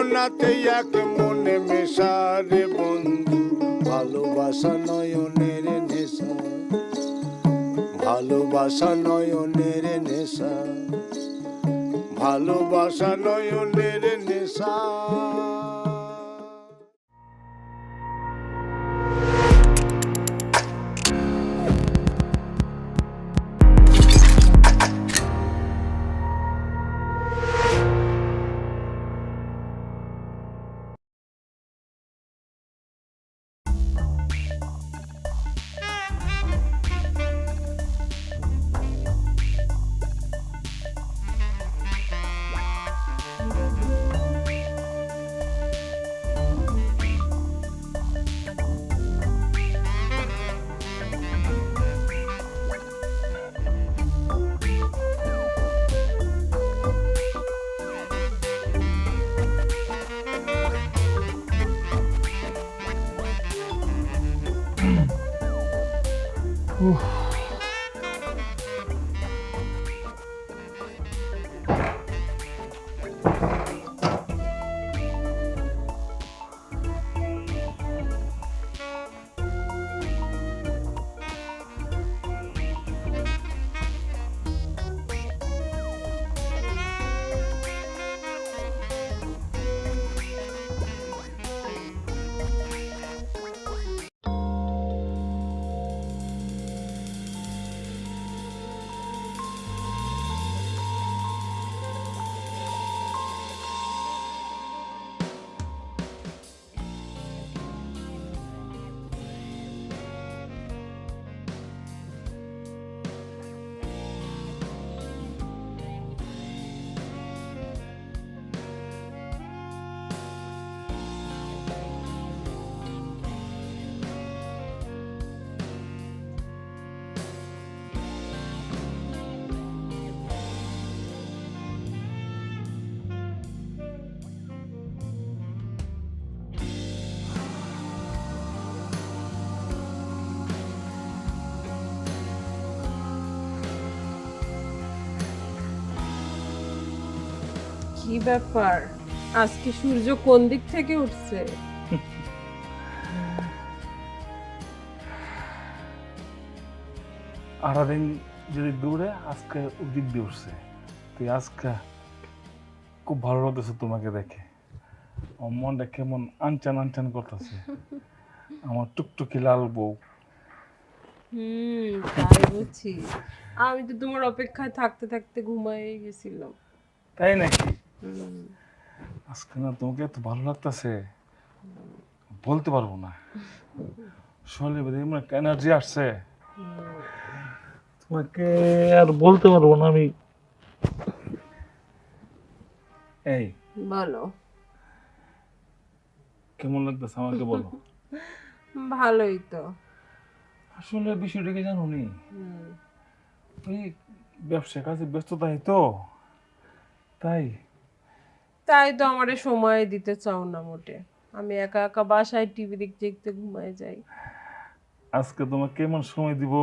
নয়নাতে এক মনে মেশা রে বন্ধু, ভালোবাসা নয়নের নেশা, ভালোবাসা নয়নের নেশা, ভালোবাসা নয়নের নেশা। কি ব্যাপার, আজকে সূর্য কোন দিক থেকে উঠছে? আরাদিন যদি দূরে আজকে উদিক দিয়ে উঠছে, তুই আজকে খুব ভালো লাগতেছে তোমাকে দেখে। আমার মনটা কেমন আনচান আনচান করতেছে, আমার টুকটুকি লাল বউ। তাই বুঝছি। আমি তো তোমার অপেক্ষায় থাকতে থাকতে ঘুমাই গেছিলাম। তাই নাকি? আজকে না তোমাকে এত ভালো লাগতেছে বলতে পারবো না। শরীরে বোধহয় এমন একটা এনার্জি আসছে, তোমাকে আর বলতে পারবো না আমি। এই বলো। কেমন লাগতেছে আমাকে বলো। ভালোই তো। আসলে বিষয়টা কি জানো নি, ওই ব্যবসা কাজে ব্যস্ততাই তো, তাই তাই তো আমারে সময় দিতে চাও না মোটে। আমি একা একা বাসায় টিভি দেখতে দেখতে ঘুমায় যাই। আজকে তোমাকে কেমন সময় দিব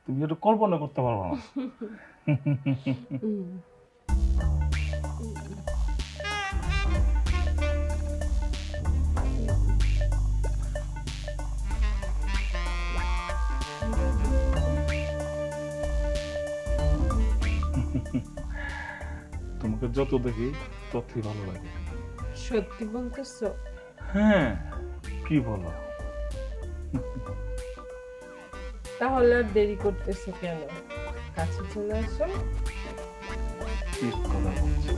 তুমি এটা কল্পনা করতে পারবো না। তোমাকে যত দেখি ততই ভালো লাগে। সত্যি বলতেছো? হ্যাঁ, কি বলো? তাহলে আর দেরি করতেছো কেন? কাছে চলে আসো। ঠিক কথা বলছো।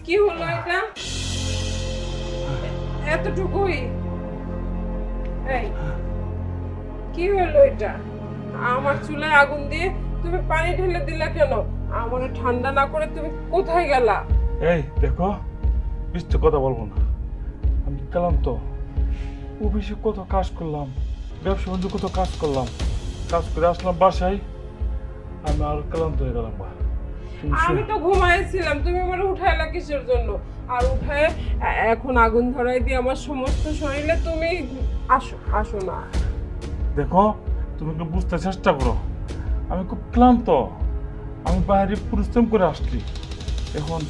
কি হলো এটা? এতটুকুই? এই কি হলো এটা? আমার চুলায় আগুন দিয়ে তুমি পানি ঢেলে দিলা কেন? আমার ঠান্ডা না করে তুমি কোথায় গেলা? এই দেখো, মিথ্যে কথা বলবো না। আমি গেলাম তো অফিসে, কত কাজ করলাম, ব্যবসা বাণিজ্য কত কাজ করলাম, কাজ করে আসলাম বাসায়, আমি আর ক্লান্ত হয়ে গেলাম। আমি তো ঘুমাইছিলাম, তুমি আমার উঠাইলা কিসের জন্য? আর উঠায় এখন আগুন ধরাই দিয়ে আমার সমস্ত শরীরে তুমি আসো আসো না। দেখো, তুমি একটু বুঝতে চেষ্টা করো, আমি খুব ক্লান্ত। আমি বাইরে পরিশ্রম করে আসছি। এখন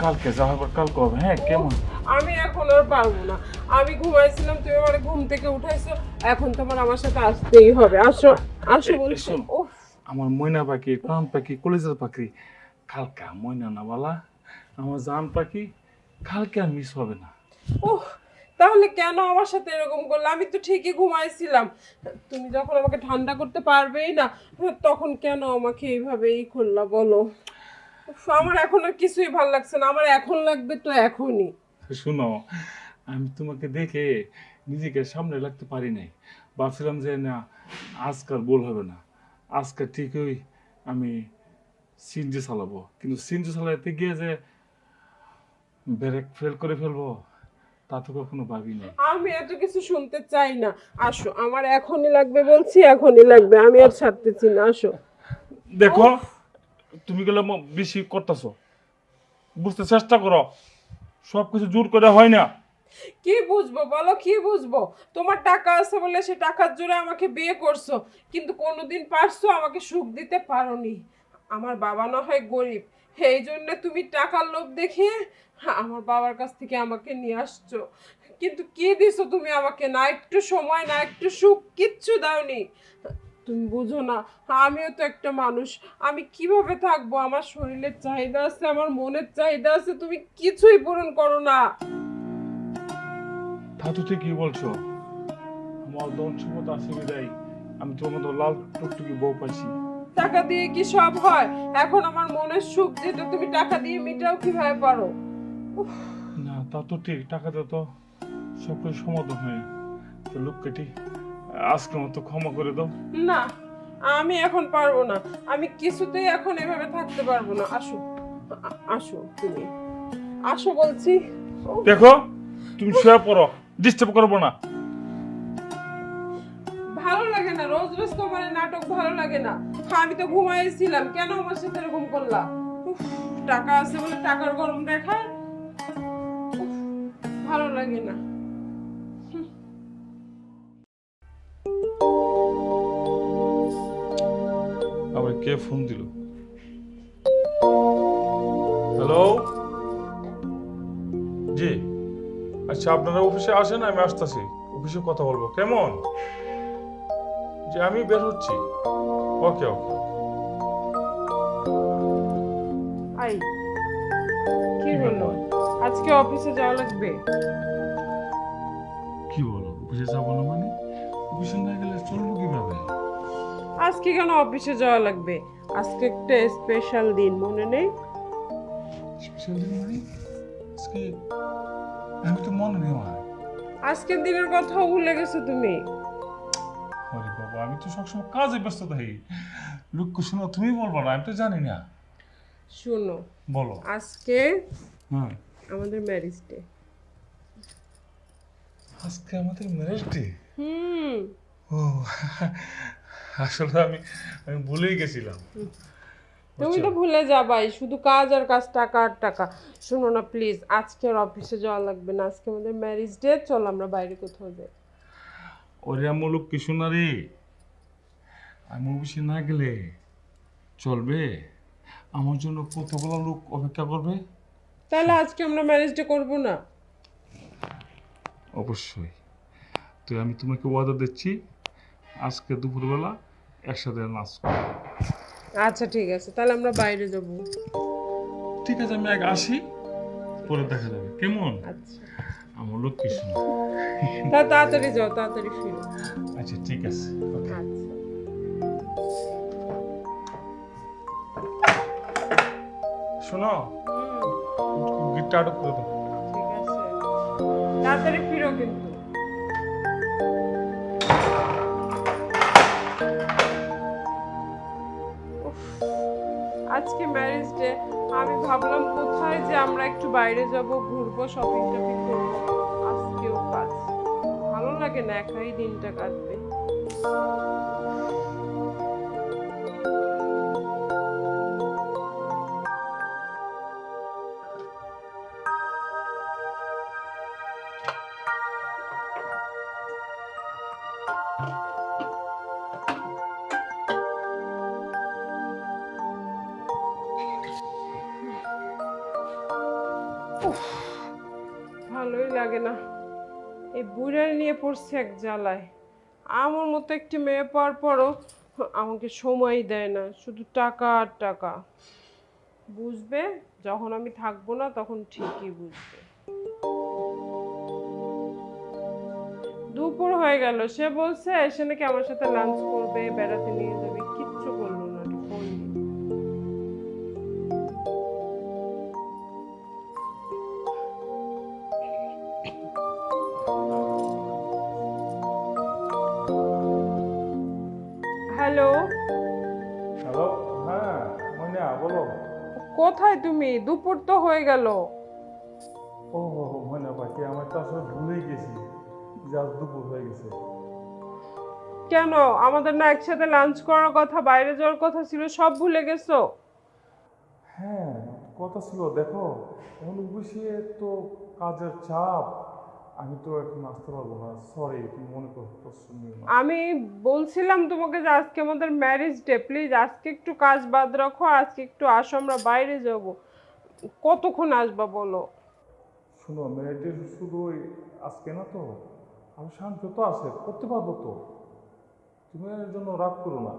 কালকে যা হবে কালকে হবে। হ্যাঁ, কেমন? আমি এখন আর পারবো না। আমি ঘুমাইছিলাম, তুমি আমার ঘুম থেকে উঠাইছো, এখন তোমার আমার সাথে আসতেই হবে। আসো আসো বলছি। শোন, ওহ, আমার ময়না পাখি, প্রাণ পাখি, কলেজের পাখি, কালকে ময়না না বালা, আমার জান পাখি, কালকে আর মিস হবে না। ওহ, তাহলে কেন আমার সাথে এরকম করলে? আমি তো ঠিকই ঘুমাইছিলাম। তুমি যখন আমাকে ঠান্ডা করতে পারবেই না, তখন কেন আমাকে এইভাবেই করলা বলো? উফ, আমার এখন আর কিছুই ভাল লাগছে না। আমার এখন লাগবে তো এখনই। শুনো, আমি তোমাকে দেখে নিজেকে সামনে রাখতে পারি নাই। ভাবছিলাম যে না, আজকাল ভুল হবে না, আজকে ঠিকই আমি সিনজি চালাবো। কিন্তু সিনজি চালাতে গিয়ে যে ব্রেক ফেল করে ফেলবো, তা তো কখনো ভাবি নাই। আমি এত কিছু শুনতে চাই না। আসো, আমার এখনই লাগবে বলছি, এখনই লাগবে। আমি আর ছাড়তেছি না, আসো। দেখো, তুমি গেলে বেশি করতেছো, বুঝতে চেষ্টা করো, সবকিছু জোর করে হয় না। কি বুঝবো বলো, কি বুঝবো? তোমার টাকা আছে বলে সে টাকার জোরে আমাকে বিয়ে করছো, কিন্তু কোনোদিন পারছো আমাকে সুখ দিতে পারোনি। আমার বাবা না হয় গরিব, এই জন্য তুমি টাকার লোভ দেখিয়ে আমার বাবার কাছ থেকে আমাকে নিয়ে আসছো। কিন্তু কি দিছো তুমি আমাকে? না একটু সময়, না একটু সুখ, কিচ্ছু দাওনি। তুমি বুঝো না, আমিও তো একটা মানুষ। আমি কিভাবে থাকবো? আমার শরীরের চাহিদা আছে, আমার মনের চাহিদা আছে, তুমি কিছুই পূরণ করো না। তা তো ঠিকই বলছো, আমার ধন সম্পদ আছে বিদায় আমি তোমার মতো লাল টুকটুকি বউ পাইছি। টাকা দিয়ে কি সব হয়? এখন আমার মনের সুখ যেটা তুমি টাকা দিয়ে মিটাও কিভাবে পারো? উফ, না, তা তো ঠিক, টাকাতে তো সবকিছু সমাধান হয়। তো লোক কেটি, আজকের মতো ক্ষমা করে দাও। না, আমি এখন পারবো না। আমি কিছুতেই এখন এভাবে থাকতে পারবো না। আসো আসো, তুমি আসো বলছি। উফ, দেখো, তুমি শুয়ে পড়ো, ডিস্টার্ব করবো না। ভালো লাগে না, রোজ রোজ তোমার এই নাটক ভালো লাগে না। আমি তো ঘুমাইছিলাম, কেন আমার সাথে এরকম করলা? উফ, টাকা আছে বলে টাকার গরম দেখায়। উফ, ভালো লাগে না। আবার কে ফোন দিল? হ্যালো, জি, আচ্ছা আপনারা অফিসে আসেন, আমি আসতেছি, অফিসে কথা বলবো। কেমন? যে আমি বের হচ্ছি। ওকে ওকে। আই, কি হলো? আজকে অফিসে যাওয়া লাগবে? কি বলো, অফিসে যাবো না মানে? অফিসে না গেলে চলবো কিভাবে? আজকে কেন অফিসে যাওয়া লাগবে? আজকে একটা স্পেশাল দিন, মনে নেই? স্পেশাল দিন মানে? আজকে আমি তো মনে নেই আমার। আজকের দিনের কথা ভুলে গেছো তুমি? আরে বাবা, আমি তো সবসময় কাজে ব্যস্ত থাকি। লক্ষ্য শোনো, তুমি বলবো না, আমি তো জানি না। শোনো, বলো। আজকে হ্যাঁ, আমাদের ম্যারেজ ডে। আজকে আমাদের ম্যারেজ ডে। হুম। ও, আসলে আমি আমি ভুলেই গেছিলাম। তুমি তো ভুলে যাবাই, শুধু কাজ আর কাজ, টাকা আর টাকা। শোনো না প্লিজ, আজকে আর অফিসে যাওয়া লাগবে না। আজকে আমাদের ম্যারেজ ডে, চলো আমরা বাইরে কোথাও যাই। ওরে আমার লক্ষ্মী শোনা রে, আমি অফিসে না গেলে চলবে? আমার জন্য কতগুলো লোক অপেক্ষা করবে। তাহলে আজকে আমরা ম্যারেজ ডে করবো না? অবশ্যই। তো আমি তোমাকে ওয়াদা দিচ্ছি, আজকে দুপুরবেলা একসাথে নাচ করব। আচ্ছা ঠিক আছে, তাহলে আমরা বাইরে যাব। ঠিক আছে, আমি আগে আসি, পরে দেখা যাবে। কেমন? আচ্ছা, আমার লক্ষ্মী শোনা। তাড়াতাড়ি যাও, তাড়াতাড়ি ফিরো। আচ্ছা ঠিক আছে, ওকে। আচ্ছা। শোনো, গিটটা আটক করে দাও। ঠিক আছে, তাড়াতাড়ি ফিরো কিন্তু। উফ, আজকে ম্যারেজ ডে, আমি ভাবলাম কোথায় যে আমরা একটু বাইরে যাব, ঘুরবো, শপিং টপিং করবো। আজকেও কাজ, ভালো লাগে না, একাই দিনটা কাটবে। উফ, ভালোই লাগে না, এই বুড়ার নিয়ে পড়ছে এক জ্বালায়। আমার মতো একটি মেয়ে পাওয়ার পরও আমাকে সময় দেয় না, শুধু টাকা আর টাকা। বুঝবে যখন আমি থাকবো না, তখন ঠিকই বুঝবে। দুপুর হয়ে গেল, সে বলছে এসে নাকি আমার সাথে লাঞ্চ করবে, বেড়াতে নিয়ে যাবে, কিচ্ছু করলো না, ফোন দিয়ে। হ্যালো, হ্যালো, হ্যাঁ ময়না বলো। কোথায় তুমি? দুপুর তো হয়ে গেল। ও ময়না পাখি, আমার তো আসলে ভুলেই গেছি যে আজ দুপুর হয়ে গেছে। কেন, আমাদের না একসাথে লাঞ্চ করার কথা, বাইরে যাওয়ার কথা ছিল, সব ভুলে গেছো? হ্যাঁ কথা ছিল, দেখো এখন অফিসে তো কাজের চাপ, আমি তো এখন আসতে পারবো না, সরি, তুমি মনে করছো নিও না। আমি বলছিলাম তোমাকে যে আজকে আমাদের ম্যারেজ ডে, প্লিজ আজকে একটু কাজ বাদ রাখো, আজকে একটু আসো, আমরা বাইরে যাব। কতক্ষণ আসবা বলো? শোনো, মেয়েটির শুধু ওই আজকে না তো, আমি শান্ত তো আছে, করতে পারবো তো, তুমি এর জন্য রাগ করো না।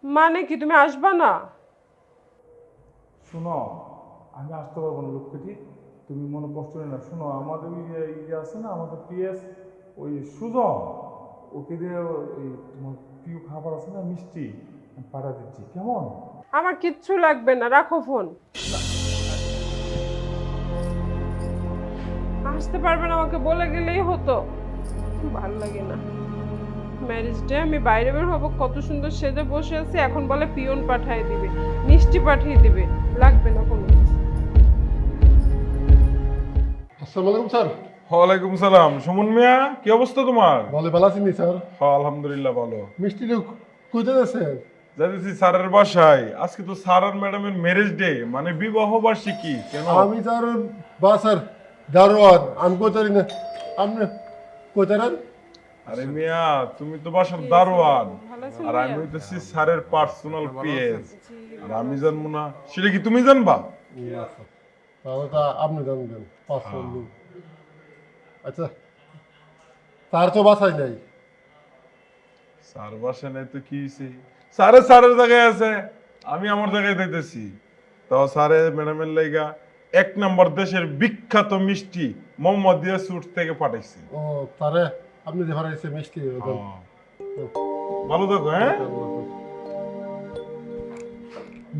মানে কি, তুমি আসবা না? শোনো, আমি আসতে পারবো না লোকটি, তুমি মনে কষ্ট নেই না। শোনো, আমাদের ওই যে ইয়ে আছে না, আমাদের পিএস ওই সুজন, ওকে দিয়ে ওই তোমার প্রিয় খাবার আছে না, মিষ্টি, আমি পাঠা দিচ্ছি, কেমন? আমার কিচ্ছু লাগবে না, রাখো ফোন। আসতে পারবে না, আমাকে বলে গেলেই হতো। ভালো লাগে না। ম্যারেজ ডে, আমি বাইরে বের হবো, কত সুন্দর সেজে বসে আছি, এখন বলে পিয়ন পাঠিয়ে দিবে, মিষ্টি পাঠিয়ে দিবে। লাগবে না কোনো কিছু। আসসালামু আলাইকুম স্যার। ওয়ালাইকুম সালাম। সুমন মিয়া, কি অবস্থা তোমার? ভালো আছেন স্যার? হ্যাঁ আলহামদুলিল্লাহ ভালো। মিষ্টি লোক কোথায় আছেন? যাইতেছি স্যারের বাসায়। আজকে তো স্যার আর ম্যাডামের ম্যারেজ ডে, মানে বিবাহ বার্ষিকী। কেন? আমি স্যার বাসার দারোয়ান, আমি কোথায় না, আপনি কোথায়? আরে মিয়া, তুমি তো বাসার দারোয়ান, ভালো আছেন আর আমি মিয়া? হইতেছি স্যারের পার্সোনাল পিএস। আর আমি জানবো না সেটা কি তুমি জানবা? তাহলে তা আপনি জানবেন, পাঁচজন লোক। আচ্ছা, স্যার তো বাসায় নাই। স্যার বাসায় নাই তো কি হয়েছে? স্যারের জায়গায় আছে, আমি আমার জায়গায় দিতেছি। তাও স্যারে ম্যাডামের লাইগা 1 নম্বর দেশের বিখ্যাত মিষ্টি মোহাম্মদিয়া সুট থেকে পাঠাইছি। ও স্যারে, আপনি যে ভাড়া মিষ্টি দেন। ভালো থাকো। হ্যাঁ,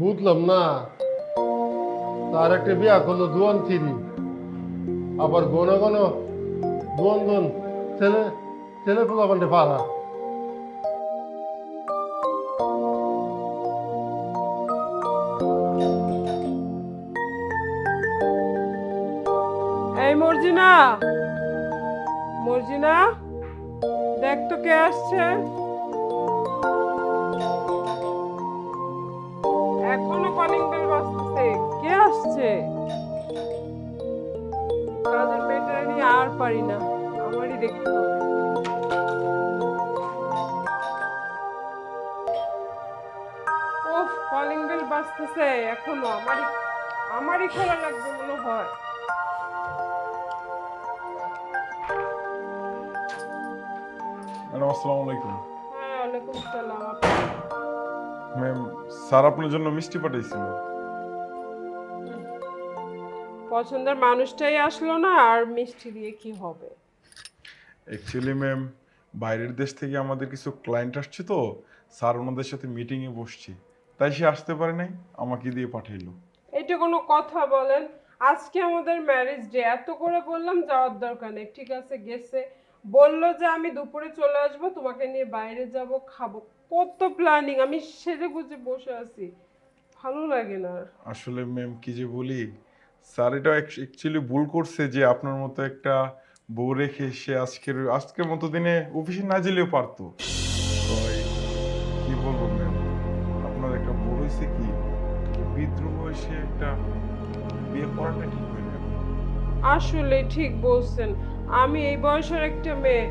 বুঝলাম না, তার একটা বিয়া করলো দুয়ান থিরি, আবার ঘন ঘন দুয়ান ছেলে পোলা বান্ডে পাড়া। এই মর্জিনা, মর্জিনা, দেখ তো কে আসছে। এখনো কলিং বেল বাজতেছে, কে আসছে? কাজের মেয়েটারে নিয়ে আর পারি না, আমারই দেখতে হবে। ওহ, কলিং বেল বাজতেছে এখনো, আমারই খোলা লাগবে মনে হয়। ম্যাডাম আসসালামু আলাইকুম। হ্যাঁ, ওয়ালাইকুম সালাম। ম্যাম, স্যার আপনার জন্য মিষ্টি পাঠাইছিল। পছন্দের মানুষটাই আসলো না, আর মিষ্টি দিয়ে কি হবে? অ্যাকচুয়ালি ম্যাম, বাইরের দেশ থেকে আমাদের কিছু ক্লায়েন্ট আসছে তো, স্যার ওনাদের সাথে মিটিংয়ে বসছি, তাই সে আসতে পারে নাই, আমাকে দিয়ে পাঠাইলো। এটা কোনো কথা বলেন? আজকে আমাদের ম্যারেজ ডে, এত করে বললাম যাওয়ার দরকার নেই, ঠিক আছে গেছে। বললো যে আমি দুপুরে চলে আসবো, তোমাকে নিয়ে বাইরে যাব, খাবো, কত প্ল্যানিং, আমি সেজে গুজে বসে আছি, ভালো লাগে না। আসলে ম্যাম কি যে বলি, স্যার এটা অ্যাকচুয়ালি ভুল করছে যে আপনার মতো একটা বউ রেখে সে আজকের মতো দিনে অফিসে না যেলেও পারতো। তো কি বলবো ম্যাম, আপনার একটা বউ হয়েছে কি, বিদ্রোহ এসে একটা বিয়ে করাটা ঠিক হয় না। আসলে ঠিক বলছেন, আমি এই বয়সের একটা মেয়ে,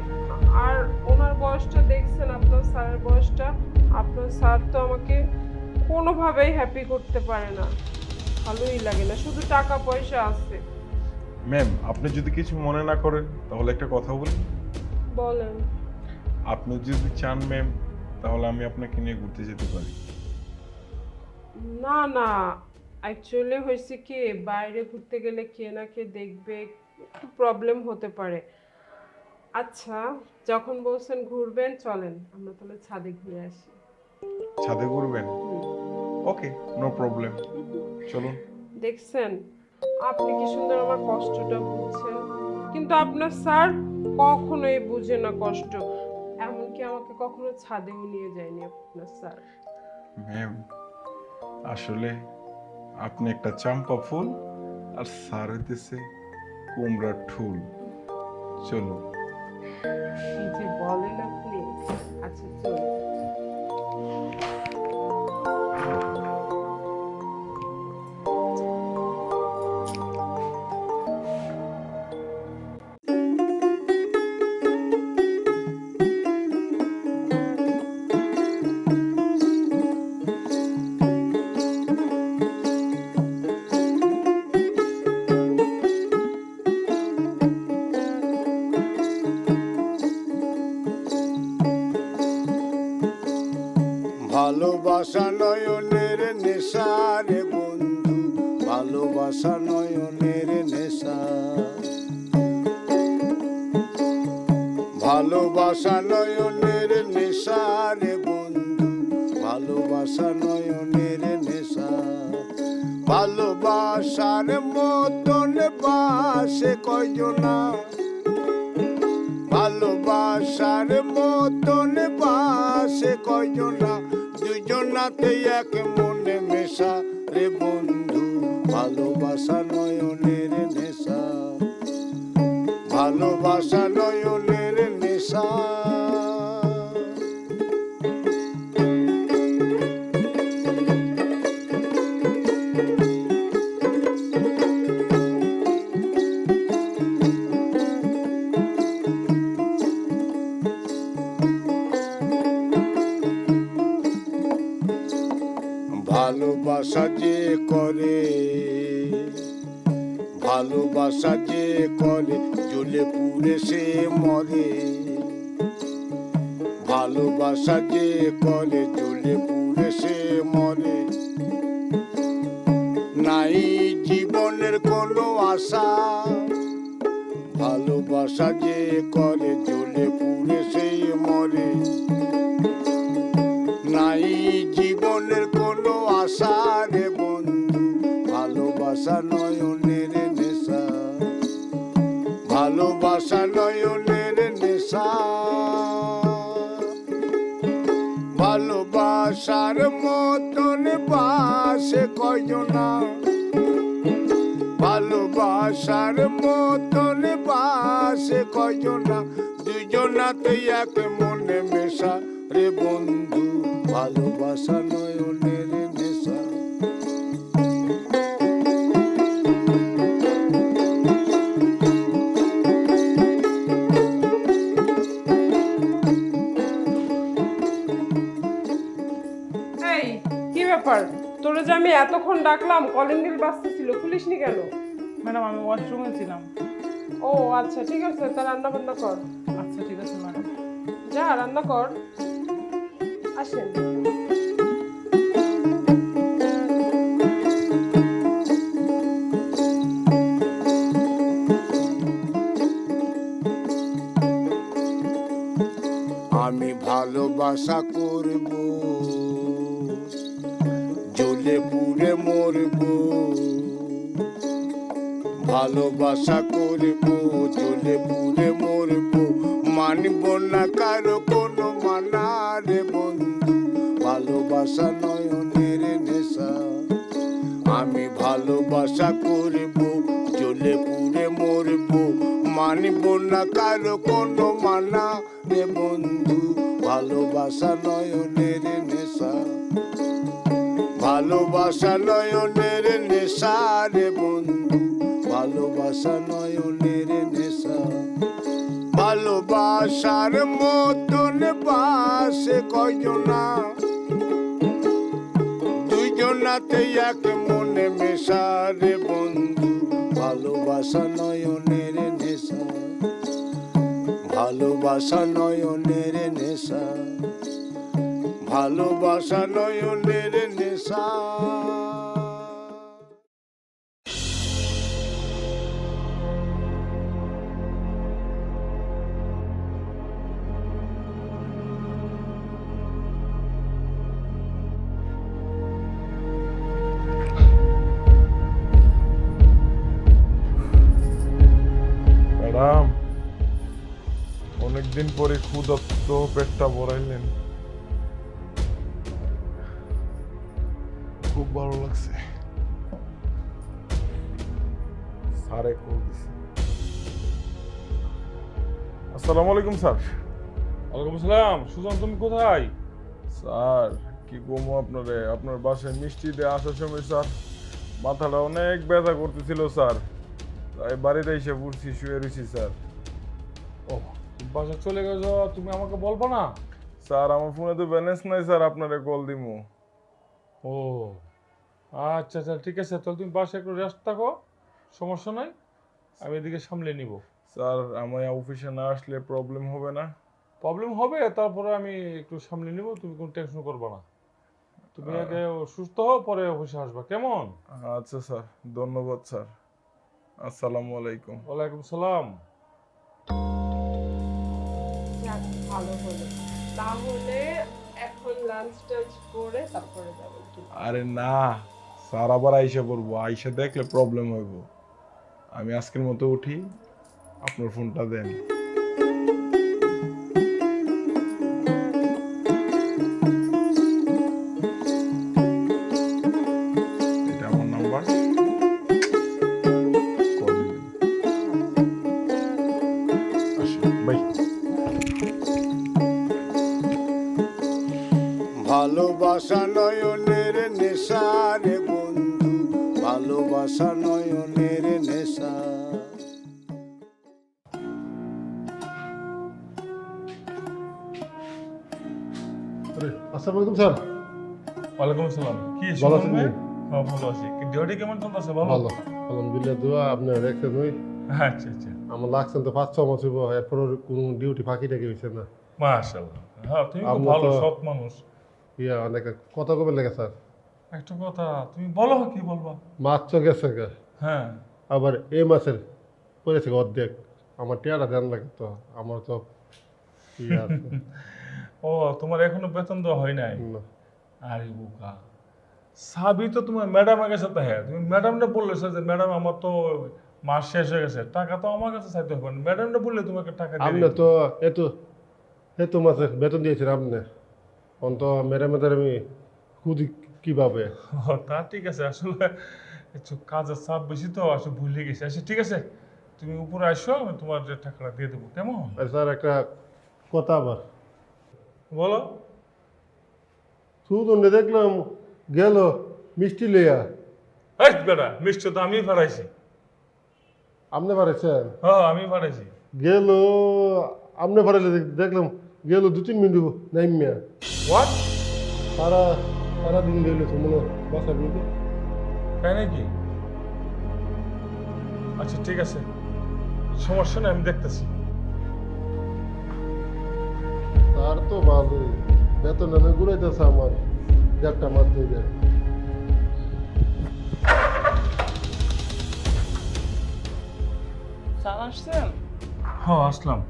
আর ওনার বয়সটা দেখছেন, আপনার স্যারের বয়সটা, আপনার স্যার তো আমাকে কোনোভাবেই হ্যাপি করতে পারে না। ভালোই লাগে না, শুধু টাকা পয়সা আছে। ম্যাম, আপনি যদি কিছু মনে না করেন তাহলে একটা কথা বলি। বলেন। আপনি যদি চান ম্যাম, তাহলে আমি আপনাকে নিয়ে ঘুরতে যেতে পারি। না না, অ্যাকচুয়ালি হয়েছে কি, বাইরে ঘুরতে গেলে কে না কে দেখবে, একটু প্রবলেম হতে পারে। আচ্ছা, যখন বলছেন ঘুরবেন, চলেন আমরা তাহলে ছাদে ঘুরে আসি। ছাদে ঘুরবেন? ওকে, নো প্রবলেম, চলুন। দেখছেন, আপনি কি সুন্দর আমার কষ্টটা বুঝছেন, কিন্তু আপনার স্যার কখনোই বুঝে না কষ্ট। এমনকি আমাকে কখনো ছাদেও নিয়ে যায়নি আপনার স্যার। ম্যাম, আসলে আপনি একটা চাম্পা ফুল আর স্যার হইতেছে কুমড়ার ঠুল। চলো। কি যে বলেন আপনি। আচ্ছা চলুন। ভালোবাসা নয়নের নেশা রে বন্ধু, ভালোবাসা নয়নের নেশা। ভালোবাসা নয়নের নেশা রে বন্ধু, ভালোবাসা নয়নের নেশা। ভালোবাসার মতন বাসে কয়জনা, ভালোবাসার মতন বাসে কয়জনা, দুজনাতে এক মনে মেশা রে বন্ধু, ভালোবাসা নয়নের নেশা। ভালোবাসা নয়নের নেশা। ভালোবাসা যে করে, ভালোবাসা যে করে, জ্বলে পুড়ে সে মরে। ভালোবাসা যে করে, জ্বলে পুড়ে সে মরে। নাই জীবনের কোনো আশা, ভালোবাসা যে করে, জ্বলে পুড়ে সে মরে। নাই জীবনের কোনো আশা রে বন্ধু, ভালোবাসা নয়নের নেশা। ভালোবাসা নয়নের নেশা। ভালোবাসার মতন বাসে কয়জনা, ভালোবাসার মতন বাসে কয়জনা, দুজনাতে এক মনে মেশা রে বন্ধু, ভালোবাসা নয়নের নেশা। এই কি ব্যাপার, তোরে যে আমি এতক্ষণ ডাকলাম, কলিং বেল বাজতেছিল, খুলিসনি কেন? ম্যাডাম আমি ওয়াশরুমে ছিলাম। ও আচ্ছা ঠিক আছে, তা রান্না বান্না কর। আচ্ছা ঠিক আছে ম্যাডাম। যা রান্না কর। আসেন। আমি ভালোবাসা করব, জ্বলে পুড়ে মরব। ভালোবাসা করব, জ্বলে পুড়ে মরব। মানব না কারো কোনো মানা রে বন্ধু, ভালোবাসা নয়নের নেশা। আমি ভালোবাসা করব, জ্বলে পুড়ে মরব। মানব না কারো কোনো মানা রে বন্ধু, ভালোবাসা নয়নের নেশা। ভালোবাসা নয়নের নেশা রে বন্ধু, ভালোবাসা নয়নের নেশা। ভালোবাসার মতন বাসে কয়জনা, দুইজন ভাবনাতে এক মনে মেশারে বন্ধু, ভালোবাসা নয়নের নেশা, ভালোবাসা নয়নের নেশা, ভালোবাসা নয়নের নেশা। ম্যাডাম, অনেকদিন পরে ক্ষুধার্ত পেটটা ভরাইলেন, খুব ভালো লাগছে। স্যারে কল দিছে। আসসালামু আলাইকুম স্যার। ওয়ালাইকুম আসসালাম। সুজন, তুমি কোথায়? স্যার কি কমো আপনারে, আপনার বাসায় মিষ্টি দিয়ে আসার সময় স্যার মাথাটা অনেক ব্যথা করতেছিল স্যার, তাই বাড়িতে এসে পড়ছি, শুয়ে রয়েছি স্যার। ও, তুমি বাসা চলে গেছো, তুমি আমাকে বলবো না? স্যার আমার ফোনে তো ব্যালেন্স নাই স্যার, আপনারে কল দিমু। ও আচ্ছা আচ্ছা, ঠিক আছে, তাহলে তুমি বাসায় একটু রেস্ট থাকো, সমস্যা নাই, আমি এদিকে সামলে নিব। স্যার আমার অফিসে না আসলে প্রবলেম হবে না? প্রবলেম হবে, তারপরে আমি একটু সামলে নিব, তুমি কোনো টেনশন করবে না। তুমি আগে সুস্থ হও, পরে অফিসে আসবা, কেমন? আচ্ছা স্যার, ধন্যবাদ স্যার। আসসালামু আলাইকুম। ওয়ালাইকুম সালাম। যাক, ভালো হলো। তাহলে এখন লাঞ্চ টাঞ্চ করে তারপরে যাবো। আরে না স্যার, আবার আইসা পড়বো, আইসা দেখলে প্রবলেম হইব। আমি আজকের মতো উঠি, আপনার ফোনটা দেন। এটা আমার নাম্বার, কল দিবেন। আসি, বাই। ভালোবাসা নয়নের নেশা রে বন্ধু, ভালোবাসা নয়নের নেশা। আরে আসসালামু আলাইকুম স্যার। ওয়ালাইকুম আসসালাম। কি ভালো সুজন আছেন ভাই? নি? হ্যাঁ, ভালো আছি। কি ডিউটি কেমন চলতেছে? ভালো? ভালো আলহামদুলিল্লাহ, দোয়া আপনার রেখেছেন ওই। আচ্ছা আচ্ছা, আমার লাগছেন তো 5-6 মাস হইব, এরপর কোনো ডিউটি ফাঁকি টাকি হয়েছে না। মাশাআল্লাহ। হ্যাঁ, তুমি খুব আমরা ভালো তো- সৎ মানুষ। ইয়া অনেক কথা কবে লেগে স্যার, একটা কথা তুমি বলো, কি বলবা? মাছ তো গেছে গা, হ্যাঁ, আবার এই মাসের পড়েছে অর্ধেক, আমার টিয়াটা দেন লাগে তো, আমার তো ইয়া আছে। ও তোমার এখনো বেতন দেওয়া হয় নাই? না, আরে বোকা, সাবি তো তোমার ম্যাডামের কাছে তো, হ্যাঁ তুমি ম্যাডামটা বললে যে ম্যাডাম আমার তো মাস শেষ হয়ে গেছে, টাকা তো আমার কাছে চাইতে হবে না, ম্যাডামটা বললে তোমাকে টাকা দিয়ে আপনি দিবে। তো এত মাসে বেতন দিয়েছেন আপনি, অন্ত মেরে মেয়েদের আমি খুদি কিভাবে। ও, তা ঠিক আছে, আসলে একটু কাজের চাপ বেশি তো, আসলে ভুলে গেছি। আচ্ছা ঠিক আছে, তুমি উপরে আসো, আমি তোমার যে টাকাটা দিয়ে দেবো, কেমন? আর স্যার একটা কথা, আবার বলো। সুদণ্ডে দেখলাম গেল মিষ্টি লইয়া, এই বেটা, মিষ্টি তো আমি ফাড়াইছি। আপনি পারেছেন? হ্যাঁ, আমি ফাড়াইছি। গেল আপনি পারাইলে দেখলাম গেল 2-3 মিনিট নাইমিয়া, হোয়াট? সারাদিন গেল তো মনে বাসার মধ্যে। তাই নাকি? আচ্ছা ঠিক আছে, সমস্যা নেই, আমি দেখতেছি। তার তো ভালোই বেতন এনে ঘুরাইতেছে আমার, 1.5 মাস ধরে। স্যার আসছেন? হ্যাঁ, আসলাম।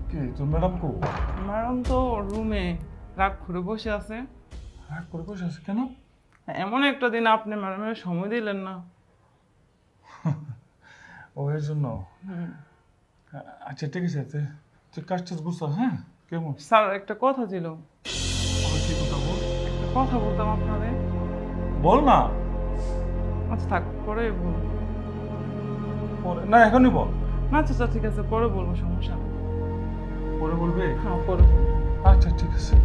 কি তোর ম্যাডাম কো? ম্যাডাম তো রুমে রাগ করে বসে আছে। হ্যাঁ, করে বসে আছে কেন? এমন একটা দিন আপনি ম্যাডামের সময় দিলেন না। ও, এর জন্য? আচ্ছা ঠিক আছে, তুই কাজটা গুছা, হ্যাঁ? কেমন? স্যার একটা কথা ছিল, আমার কি কথা বল? একটা কথা বলতাম আপনারে। বল না। আচ্ছা থাক, পরে বলবো। পরে না, এখনই বল। না আচ্ছা ঠিক আছে, পরে বলবো, সমস্যা নেই। পরে বলবে? হ্যাঁ পরে বলবো। আচ্ছা ঠিক আছে।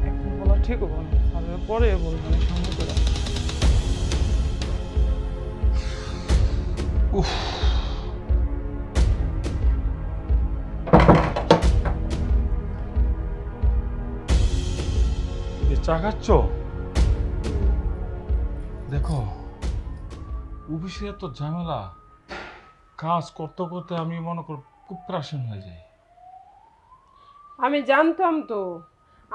এখন বলা ঠিক হবো না, তাহলে পরে বলবো, সঙ্গে করে। উফ, চা খাচ্ছ? দেখো অফিসে এত ঝামেলা, কাজ করতে করতে আমি মনে কর খুব প্রাসন হয়ে যাই। আমি জানতাম তো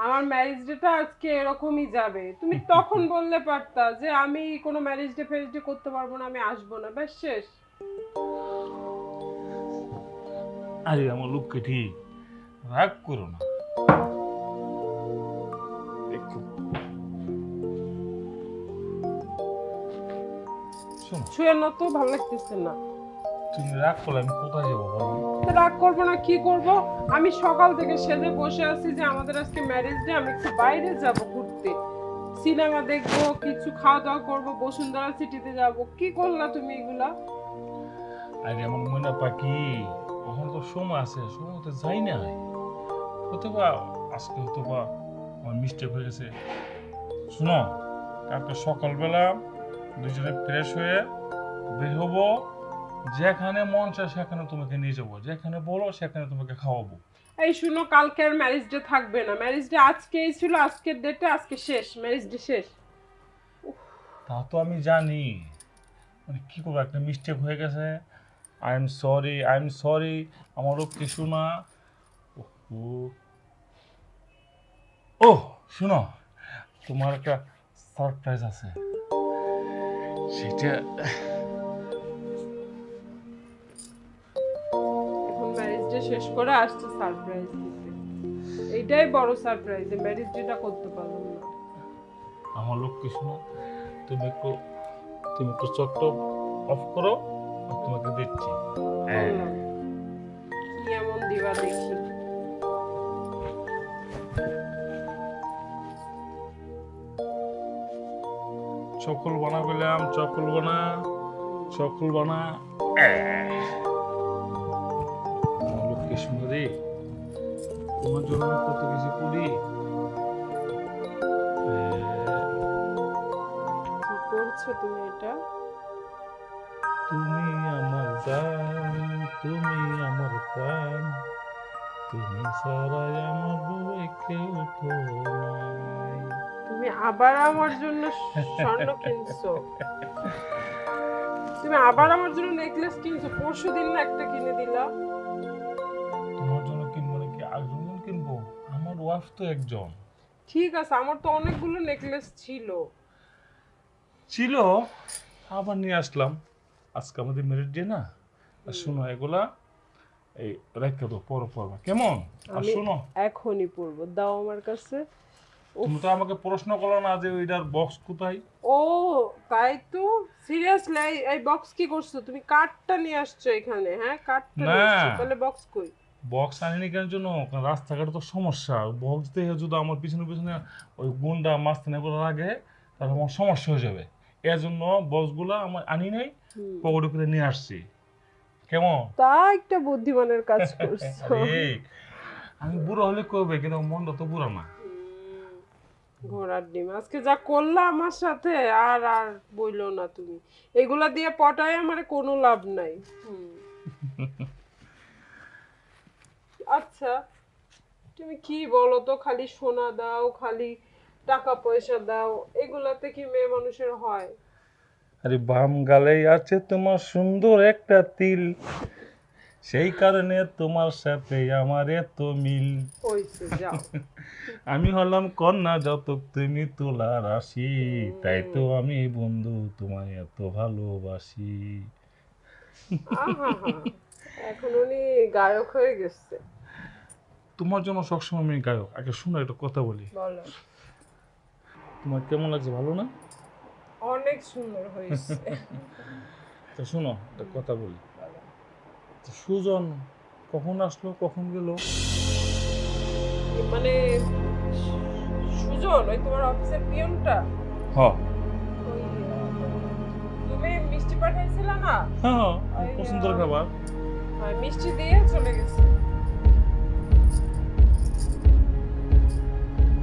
আমার ম্যারেজ ডেটা আজকে এরকমই যাবে। তুমি তখন বললে পারতা যে আমি কোনো ম্যারেজ ডে ফ্যারেজ ডে করতে পারবো না, আমি আসবো না, ব্যাস শেষ। আরে আমার লোককে ঠিক, রাগ করো না। একটু শোনো, শুয়ে না তো ভালো লাগতেছে না। তুমি রাগ করলে আমি কোথায় যাবো বলো? তো রাগ করবো না, কি করব? আমি সকাল থেকে সেজে বসে আছি যে আমাদের আজকে ম্যারেজ ডে, আমি একটু বাইরে যাব ঘুরতে, সিনেমা দেখবো, কিছু খাওয়া দাওয়া করবো, বসুন্ধরা সিটিতে যাব। কি করলা তুমি এগুলা? আরে আমার মনে পাখি, এখন তো সময় আছে, সময়তে যাই না। হতে বা আজকে হতে বা আমার মিস্টেক হয়ে গেছে। শোনো, কালকে সকালবেলা দুজনে ফ্রেশ হয়ে বের হবো, যেখানে মন চায় সেখানে তোমাকে নিয়ে যাবো, যেখানে বলো সেখানে তোমাকে খাওয়াবো। এই শুনো, কালকে আর ম্যারেজ ডে থাকবে না। ম্যারেজ ডে আজকেই ছিল, আজকের ডেটে আজকে শেষ, ম্যারেজ ডে শেষ। তা তো আমি জানি, মানে কি করবো, একটা মিস্টেক হয়ে গেছে। I am sorry, I am sorry আমারও কিছু না। ও শুনো, তোমার একটা সারপ্রাইজ আছে, সেটা এখন ম্যারেজ ডে শেষ করে আসছে সারপ্রাইজ দিতে, এইটাই বড় সারপ্রাইজ। ম্যারেজ ডেটা করতে পারলাম না। আমার লোক কিছু না। তুমি একটু চট্ট অফ করো, আমি তোমাকে দিচ্ছি। হ্যাঁ, বললাম, কি এমন দিবা দেখি। চকল বানা বললাম, চকল বানা, চকল বানা। আমার লোককে সুন্দরী, তোমার জন্য আমি কত কিছু করি। কি করছো তুমি এটা? তুমি আমার জান, তুমি আমার প্রাণ, তুমি ছাড়াই আমার বুকে কেউ তো নাই। তুমি আবার আমার জন্য স্বর্ণ কিনছো? তুমি আবার আমার জন্য নেকলেস কিনছো? পরশুদিন না একটা কিনে দিলা। তোমার জন্য কিনবো নাকি আরেকজন কিনবো? আমার ওয়াইফ তো একজন ঠিক আছে, আমার তো অনেকগুলো নেকলেস ছিল। ছিল, আবার নিয়ে আসলাম। আজকে আমাদের মেরিট ডে না। আর শোনো, এগুলা এই রেখে দাও, পরবা কেমন? আর আমি শোনো, এখনই পরবো, দাও আমার কাছে। তুমি তো আমাকে প্রশ্ন করলো না যে ওইটার বক্স কোথায়। ও তাই তো, সিরিয়াসলি এই বক্স কি করছো তুমি? কার্ডটা নিয়ে আসছো এখানে? হ্যাঁ, কার্ডটা নিয়ে না। আসছো, তাহলে বক্স কই? বক্স আনিনি কেন জন্য? কারণ রাস্তাঘাটে তো সমস্যা, বক্স দিয়ে যদি আমার পিছনে পিছনে ওই গুন্ডা মাঝখানে করে রাখে তাহলে আমার সমস্যা হয়ে যাবে। এর জন্য বক্সগুলো আমার আনি নাই, পকেটে করে নিয়ে আসছি। কেমন? তা একটা বুদ্ধিমানের কাজ করছো। আরে, আমি বুড়ো হলে করবে, কিন্তু আমার মনটা তো বুড়ো না। ঘোড়ার ডিম, আজকে যা করলা আমার সাথে, আর আর বইলো না তুমি। এগুলা দিয়ে পটায় আমার কোনো লাভ নাই। আচ্ছা তুমি কি বলো তো, খালি সোনা দাও, খালি টাকা পয়সা দাও, এগুলাতে কি মেয়ে মানুষের হয়? আরে বাম গালেই আছে তোমার সুন্দর একটা তিল, সেই কারণে তোমার সাথে আমার এত মিল। হইছে, যাও। আমি হলাম কন্যা যতক, তুমি তোলা রাশি, তাই তো আমি বন্ধু তোমায় এত ভালোবাসি। আহা, এখন উনি গায়ক হয়ে গেছে। তোমার জন্য সবসময় আমি গায়ক। আগে শোনো, একটা কথা বলি। বলো। তোমার কেমন লাগছে, ভালো না? অনেক সুন্দর হয়েছে। তো শোনো, একটা কথা বলি। তো সুজন কখন আসলো, কখন গেল? মানে সুজন, ওই তোমার অফিসের পিয়নটা? হ্যাঁ ওই, তুমি মিষ্টি পাঠাইছিলা না? হ্যাঁ, পছন্দের খাবার। হ্যাঁ, মিষ্টি দিয়ে চলে গেছে।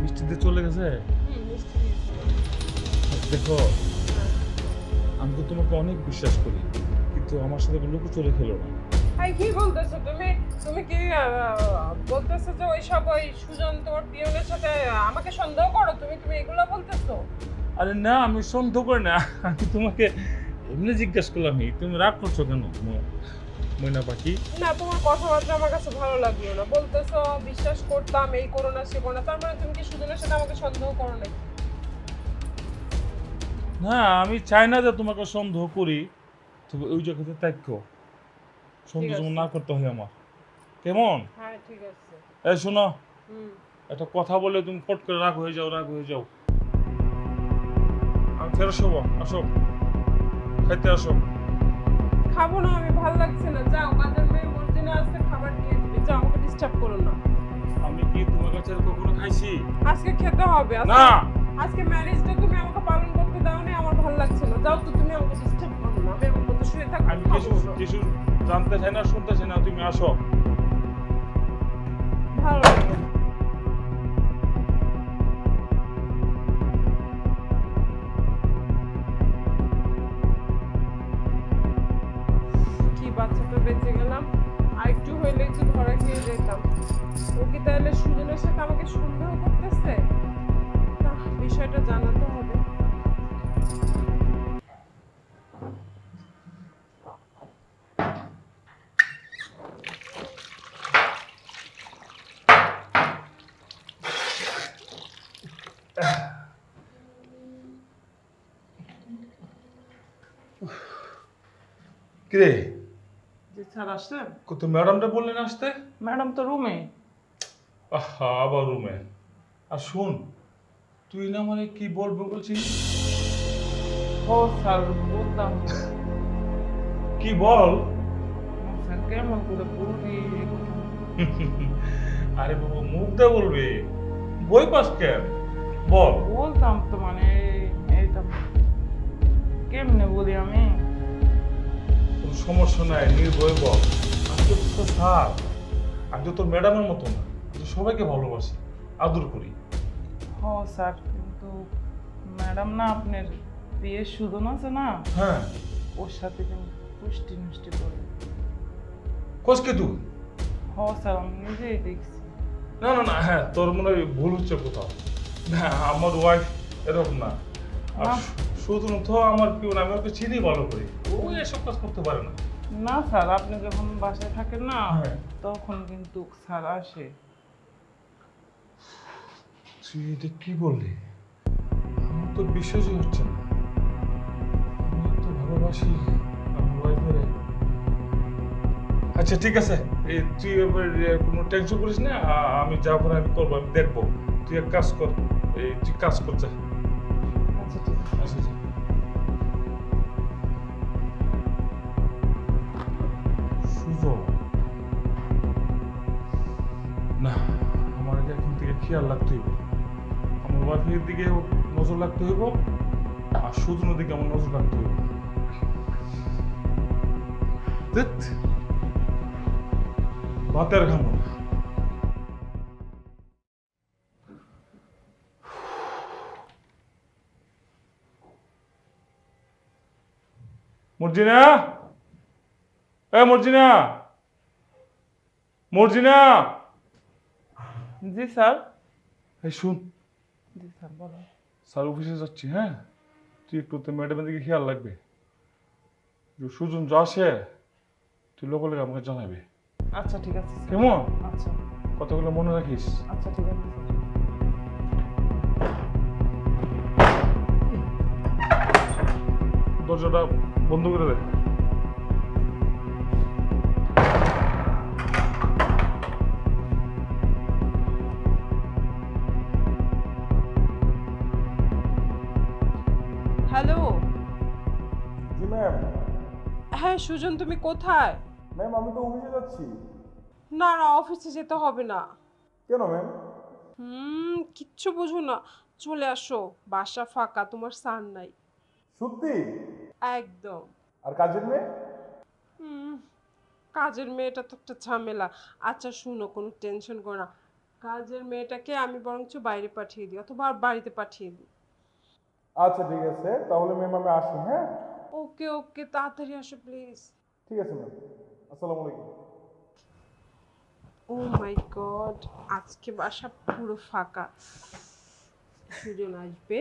মিষ্টি দিয়ে চলে গেছে? মিষ্টি দিয়ে চলে গেছে। দেখো, আমি তো তোমাকে অনেক বিশ্বাস করি, কিন্তু আমার সাথে লুকোচুরি খেলো না। এই কি বলতেছো তুমি? তুমি কি বলতেছো যে ওই সুজন তোমার পিয়নের সাথে আমাকে সন্দেহ করো? তুমি এগুলো বলতেছো? আরে না, আমি সন্দেহ করি না, আমি তোমাকে এমনি জিজ্ঞেস করলাম। তুমি রাগ করছো কেন ময়না পাখি? না, তোমার কথাবার্তা আমার কাছে ভালো লাগলো না। বলতেছো বিশ্বাস করতাম, এই করো না সে করো না, তার মানে তুমি কি সুজনের সাথে আমাকে সন্দেহ করো নাকি? না, আমি চাই না যে তোমাকে সন্দেহ করি, তবে ওই জায়গাতে ত্যাগ সন্দেহ আছে। যেমন না করতে হয় আমার, কেমন? হ্যাঁ ঠিক আছে। এই শোনো, হুম। একটা কথা বলে তুমি ফট করে রাগ হয়ে যাও। আমি ফেরত আসবো, আসো, খাইতে আসো। খাবো না, আমি ভালো লাগছে না। যাও, কাজের মেয়ে মর্জিনা আসতে খাবার দিয়ে দিবে। যাও, আমাকে ডিস্টার্ব করো না। আমি কি তোমার কাছে আর কখনো খাইছি? আজকে খেতে হবে। না। আজকে ম্যারেজ ডে তুমি আমাকে পালন করতে দাও না, আমার ভালো লাগছে না। যাও তো, তুমি আমাকে ডিস্টার্ব করো না। আমি আমার মতো শুয়ে থাকবো। আমি কিছু জানতে চাই না, শুনতে চাই না, তুমি আসো। ভালো লাগে না। কি বাচ্চাটা বেঁচে গেলাম, আর একটু হইলে একটু ধরা খেয়ে যেতাম। ও কি তাহলে সুজনের সাথে আমাকে সন্দেহ করতেছে? না, বিষয়টা জানাতে হবে। কিরে, জি স্যার আসছেন? কত ম্যাডামটা বললেন আসতে? ম্যাডাম তো রুমে। আহা, আবার রুমে। আর শুন, তুই না মানে কি বলবো বলছিস? ও স্যার বলতাম। কি বল? স্যার কেমন করে বলবি? আরে বাবু, মুখ দিয়ে বলবি, বই পাস কেন? বল। বলতাম তো মানে এইটা কেমনে বলি আমি? কোনো সমস্যা নাই, নির্ভয় বল। আমি তো তোর স্যার, আমি তো তোর ম্যাডামের মতো না, আমি তো সবাইকে ভালোবাসি, আদর করি। ও স্যার, কিন্তু ম্যাডাম না আপনার বিয়ের সুজন আছে না, হ্যাঁ, ওর সাথে কিন্তু পুষ্টি নষ্টি করে। কোসকে তুই? হ স্যার, আমি নিজেই দেখছি। না, হ্যাঁ, তোর মনে হয় ভুল হচ্ছে কোথাও। না, আমার ওয়াইফ এরকম না। আর না। শুধুমাত্র আমার কেউ না, আমি ওকে চিনি ভালো করে, ও এসব কাজ করতে পারে না। না স্যার, আপনি যখন বাসায় থাকেন না, হ্যাঁ। তখন কিন্তু স্যার আসে। তুই এটা কি বললি? আমার তো বিশ্বাসই হচ্ছে না। আমি তো ভালোবাসি আমার ওয়াইফের। আচ্ছা ঠিক আছে, এই তুই এবার কোনো টেনশন করিস না, আমি যা করে আমি করবো, আমি দেখবো। তুই এক কাজ কর, এই তুই কাজ কর যা। আচ্ছা ঠিক আছে। আচ্ছা যা। সুযোগ না, আমার আগে এখন থেকে খেয়াল রাখতে হইব। আমার ওয়াইফের দিকে নজর রাখতে হইব, আর সুজনের দিকে আমার নজর রাখতে হইব। ধ্যাৎ, ভাতের খামো না। মর্জিনা, মর্জিনা, মর্জিনা। জি স্যার। এই শুন, জি স্যার, বলো। স্যার অফিসে যাচ্ছি, হ্যাঁ, তুই একটু তো ম্যাডামের দিকে খেয়াল রাখবে। যে সুজন যা আসে, তুই লোকালে আমাকে জানাবি, আচ্ছা ঠিক আছে স্যার। কেমন? আচ্ছা কথাগুলো মনে রাখিস। আচ্ছা ঠিক আছে স্যার। দরজাটা বন্ধ করে দে। হ্যালো। জি ম্যাম। হ্যাঁ সুজন, তুমি কোথায়? ম্যাম আমি তো অফিসে যাচ্ছি। না না, অফিসে যেতে হবে না। কেন ম্যাম? কিচ্ছু বুঝো না, চলে আসো। বাসা ফাঁকা, তোমার সান নাই। সত্যি? একদম। আর কাজের মেয়ে? কাজের মেয়েটা তো একটা ঝামেলা। আচ্ছা শুনো, কোনো টেনশন করো না। কাজের মেয়েটাকে আমি বরঞ্চ বাইরে পাঠিয়ে দিই, অথবা বাড়িতে পাঠিয়ে দিই। আচ্ছা ঠিক আছে, তাহলে ম্যাম আমি আসি। হ্যাঁ ওকে ওকে, তাড়াতাড়ি আসো প্লিজ। ঠিক আছে ম্যাম। আসসালামু আলাইকুম। ও মাই গড, আজকে বাসা পুরো ফাঁকা। সুজন আসবে,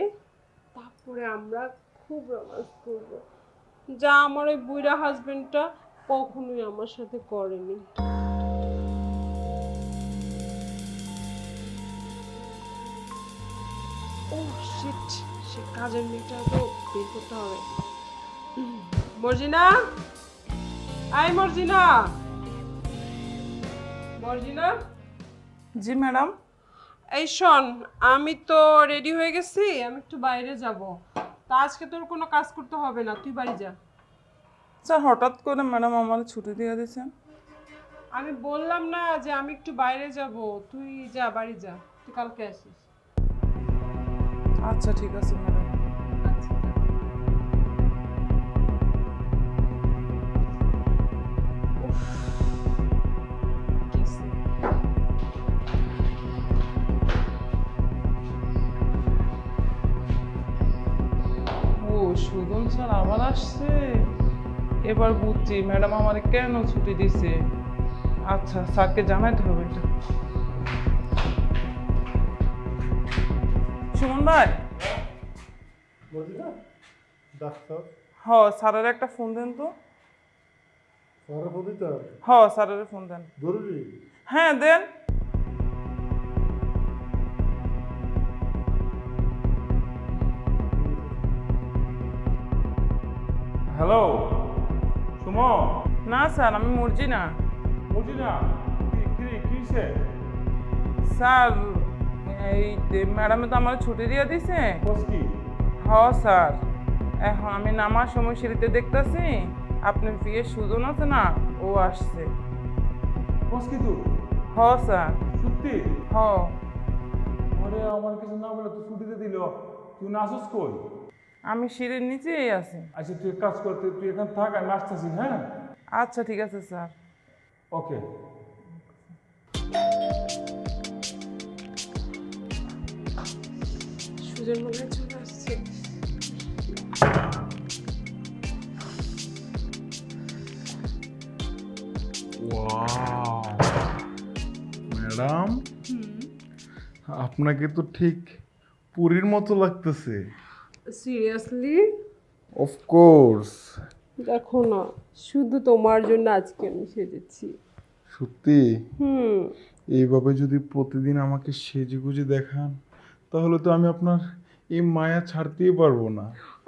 তারপরে আমরা খুব রোমান্স করব, যা আমার ওই বুইড়া হাজবেন্ডটা কখনোই আমার সাথে করেনি। ও শিট, সে কাজের মেয়েটা তো বের করতে হবে। Marjina, I Marjina, Marjina. G madam. এই শোন, আমি তো রেডি হয়ে গেছি, আমি একটু বাইরে যাব। তা আজকে তোর কোনো কাজ করতে হবে না, তুই বাড়ি যা। স্যার হঠাৎ করে ম্যাডাম আমার ছুটি দিয়ে দিয়েছেন। আমি বললাম না যে আমি একটু বাইরে যাব, তুই যা, বাড়ি যা, তুই কালকে আসিস। আচ্ছা ঠিক আছে ম্যাডাম। আচ্ছা, যা। উফ, গেছে। ও সুজন স্যার আবার আসছে, এবার বুঝছি ম্যাডাম আমারে কেন ছুটি দিছে। আচ্ছা স্যারকে জানাইতে হবে এটা। সুমন ভাই। মর্জিনা, ডাক্তার হ স্যারের একটা ফোন দেন তো। স্যারের ফোন দিতে হ স্যারের ফোন দেন। জরুরি। হ্যাঁ দেন। হ্যালো সুমন। না স্যার আমি মর্জিনা। বুঝি না কিসে? স্যার এই ম্যাডামে তো আমার ছুটি দিয়ে দিছে। বস কি? হ স্যার, এখন আমি নামার সময় সিঁড়িতে দেখতেছি আপনার বিয়ে সুজন আছে না, ও আসছে। বস কি তুই? হ স্যার। সত্যি? হ। আরে আমার কিছু না বলে তুই ছুটিতে দিল, তুই নাচস কই? আমি সিঁড়ির নিচেই আছি। আচ্ছা তুই এক কাজ কর, তুই এখানে থাক, আমি আসতেছি। হ্যাঁ আচ্ছা ঠিক আছে স্যার। ওকে। সুজন মনে হয় চলে আসছে। ওয়াও ম্যাডাম, আপনাকে তো ঠিক পুরীর মতো লাগতেছে। সিরিয়াসলি? Of course. দেখো না, শুধু তোমার জন্য আজকে আমি সেজেছি। সত্যি? হুম। এইভাবে যদি প্রতিদিন আমাকে সেজেগুজে দেখান, তাহলে তো আমি আপনার এই মায়া ছাড়তেই পারবো না।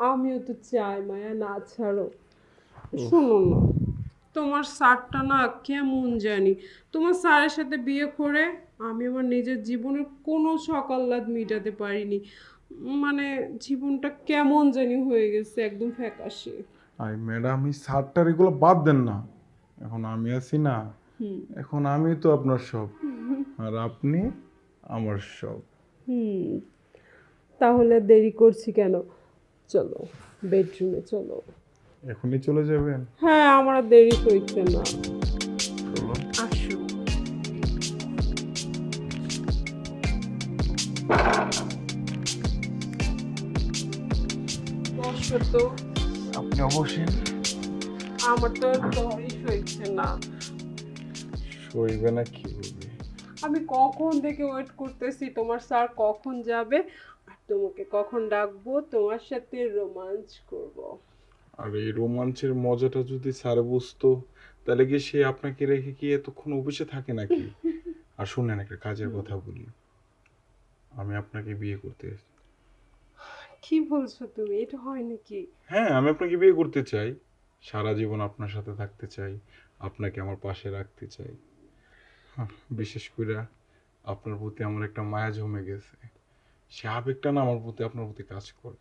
আমিও তো চাই মায়া না ছাড়ো। শোনো না, তোমার স্যারটা না কেমন জানি, তোমার স্যারের সাথে বিয়ে করে আমি আমার নিজের জীবনের কোনো সকাল্লাদ মিটাতে পারিনি। মানে জীবনটা কেমন জানি হয়ে গেছে, একদম ফ্যাকাশে। আর ম্যাডাম এই সারটার এগুলো বাদ দেন না, এখন আমি আছি না, এখন আমি তো আপনার সব, আর আপনি আমার সব। হুম, তাহলে দেরি করছি কেন? চলো বেডরুমে চলো। এখনই চলে যাবেন? হ্যাঁ, আমার আর দেরি হইছে না। চলো। আসো। বসো তো। আপনি অবশ্যই। আমার তো তরই সইছে না। সইবে না কি বলবে? আমি কখন থেকে ওয়েট করতেছি তোমার স্যার কখন যাবে আর তোমাকে কখন ডাকবো, তোমার সাথে রোমান্স করব। আর এই রোমাঞ্চের মজাটা যদি স্যার বুঝতো, তাহলে কি সে আপনাকে রেখে কি এতক্ষণ অফিসে থাকে নাকি? আর শুনেন, একটা কাজের কথা বলি, আমি আপনাকে বিয়ে করতে এসেছি। কি বলছো তুমি? এটা হয় নাকি? হ্যাঁ, আমি আপনাকে বিয়ে করতে চাই, সারা জীবন আপনার সাথে থাকতে চাই, আপনাকে আমার পাশে রাখতে চাই। হ্যাঁ, বিশেষ করে আপনার প্রতি আমার একটা মায়া জমে গেছে, সে আবেগটা না আমার প্রতি, আপনার প্রতি কাজ করে।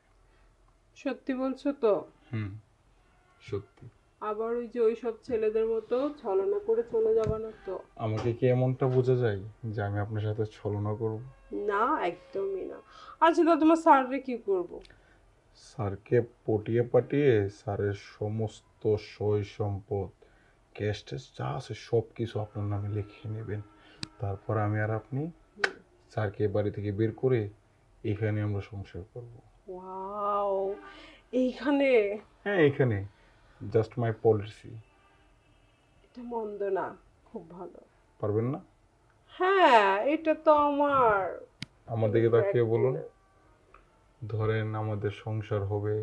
সত্যি বলছো তো? হুম, সত্যি। আবার ওই যে ওই সব ছেলেদের মতো ছলনা করে চলে যাবা না তো? আমাকে কি এমনটা বোঝা যায় যে আমি আপনার সাথে ছলনা করব? না, একদমই না। আচ্ছা তো তোমার স্যাররে কি করব? স্যারকে পটিয়ে পাঠিয়ে স্যারের সমস্ত সই সম্পদ, ক্যাশ ট্যাশ যা আছে সব কিছু আপনার নামে লিখে নেবেন। তারপর আমি আর আপনি স্যারকে বাড়ি থেকে বের করে এখানে আমরা সংসার করব। ওয়াও, এইখানে? হ্যাঁ, এখানে। Just my policy. এটা মন্দ না, খুব ভালো। পারবেন না? হ্যাঁ, এটা তো আমার। আমার দিকে তাকিয়ে বলুন। ধরেন আমাদের সংসার হবে,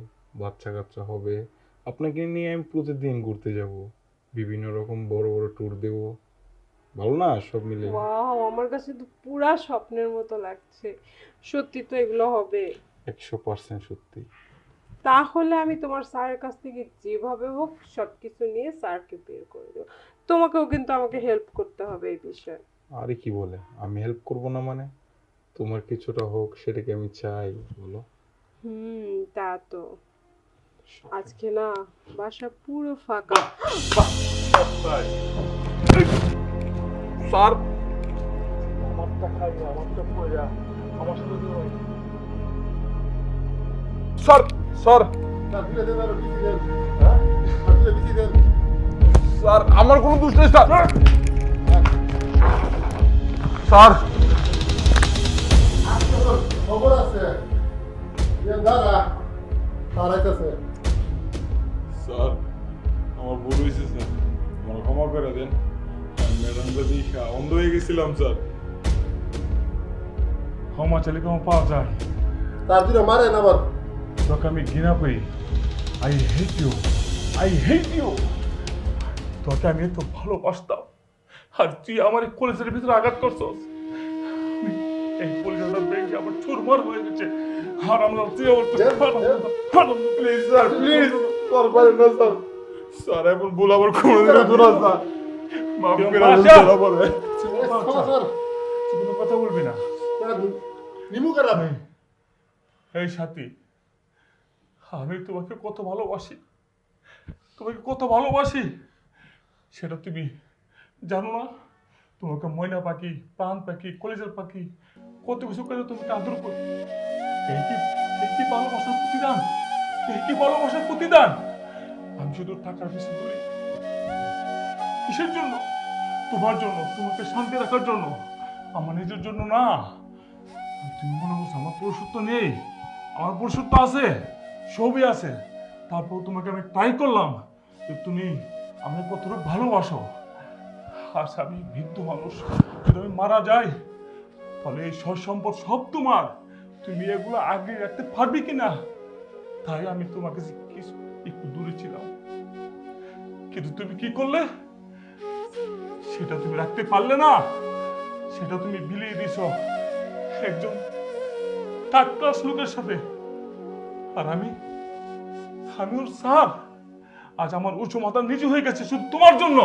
বাচ্চা কাচ্চা হবে, আপনাকে নিয়ে আমি প্রতিদিন ঘুরতে যাব, বিভিন্ন রকম বড় বড় ট্যুর দেব, ভালো না সব মিলে? ওয়াও, আমার কাছে তো পুরা স্বপ্নের মতো লাগছে। সত্যি তো এগুলো হবে? 100% সত্যি। তাহলে আমি তোমার স্যারের কাছ থেকে যেভাবে হোক সবকিছু নিয়ে স্যারকে বের করে দেবো। তোমাকেও কিন্তু আমাকে হেল্প করতে হবে এই বিষয়ে। আরে কি বলে, আমি হেল্প করব না মানে? তোমার কিছুটা হোক সেটাকে আমি চাই, বলো। তা তো। আজকে না বাসা পুরো ফাঁকা। স্যার আমারটা খাইয়া আমারটা পয়য়া আমার সাথে স্যার স্যার স্যার আমার কোনো দোষ নেই স্যার। স্যার খবর আছে দাঁড়া দাঁড়াইতেছে। স্যার আমার ভুল হয়েছে স্যার, আমার ক্ষমা করে দেন। ম্যাডামটা দেখা অন্ধ হয়ে গেছিলাম স্যার। ক্ষমা চাইলে কেমন পাওয়া যায়? তার দিনে মারেন আবার। তোকে আমি ঘৃণা করি। I hate you, I hate you. তোকে আমি এত ভালোবাসতাম আর তুই আমার এই কলেজের ভিতরে আঘাত করছস। এই কলেজটা ভেঙে আমার চুরমার হয়ে গেছে। আর আমরা তুই আমার প্লিজ স্যার, প্লিজ স্যার, পারেন না স্যার। স্যার এখন ভুল আমার কোনোদিন হতো না স্যার, মাফ করে দেন স্যার আমারে। তুই কোনো কথা বলবি না। নিমু কেন? এই সাথী, আমি তোমাকে কত ভালোবাসি, তোমাকে কত ভালোবাসি সেটা তুমি জানো না? তোমাকে ময়না পাখি, প্রাণ পাখি, কলেজের পাখি, কত কিছু করে তোমাকে আদর করি। এই কি ভালোবাসার প্রতিদান? এই কি ভালোবাসার প্রতিদান? আমি শুধু টাকার পিছনে করি। কিসের জন্য? তোমার জন্য, তোমাকে শান্তি রাখার জন্য, আমার নিজের জন্য না। আর তুমি মনে করছো আমার পুরুষত্ব নেই? আমার পুরুষত্ব আছে, সবই আছে। তারপর তোমাকে আমি ট্রাই করলাম যে তুমি আমাকে কতটুকু ভালোবাসো। আর আমি বৃদ্ধ মানুষ, যদি আমি মারা যাই তাহলে এই সব সম্পদ সব তোমার। তুমি এগুলো আগে রাখতে পারবে কিনা, তাই আমি তোমাকে একটু দূরে ছিলাম। কিন্তু তুমি কি করলে? সেটা তুমি রাখতে পারলে না, সেটা তুমি বিলিয়ে দিছ একজন থার্ড ক্লাস লোকের সাথে। আর আমি ওর স্যার। আজ আমার উঁচু মাথা নিচু হয়ে গেছে শুধু তোমার জন্য।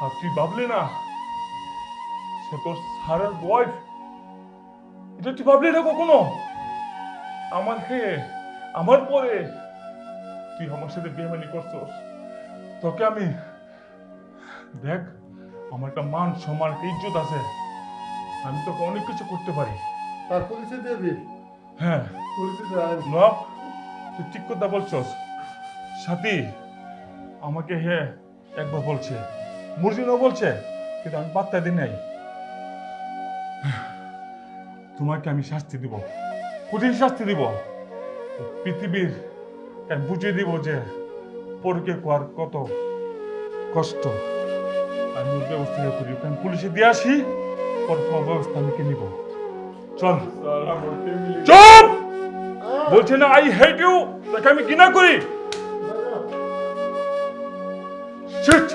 আর তুই ভাবলি না সে তোর স্যারের ওয়াইফ? এটা তুই ভাবলি না কখনো? আমার খেয়ে আমার পরে তুই আমার সাথে বেইমানি করছস। তোকে আমি দেখ, আমার একটা মান সম্মান একটা ইজ্জত আছে, আমি তোকে অনেক কিছু করতে পারি। তার পরিচয় দিয়ে দিন। হ্যাঁ পরিচয় নব, তুই ঠিক কথা বলছস। সাথী আমাকে হ্যাঁ একবার বলছে, মুরজিনও বলছে, কিন্তু আমি পাত্তা দিই নাই। তোমাকে আমি শাস্তি দিব, কঠিন শাস্তি দিব। পৃথিবীর আমি বুঝিয়ে দিব যে পরকে করার কত কষ্ট। আমি ওর ব্যবস্থা করি, আমি পুলিশে দিয়ে আসি, পর ব্যবস্থা আমি নিব। চল। চুপ! বলছে না আই হেট ইউ, তাকে আমি ঘৃণা করি। Shit!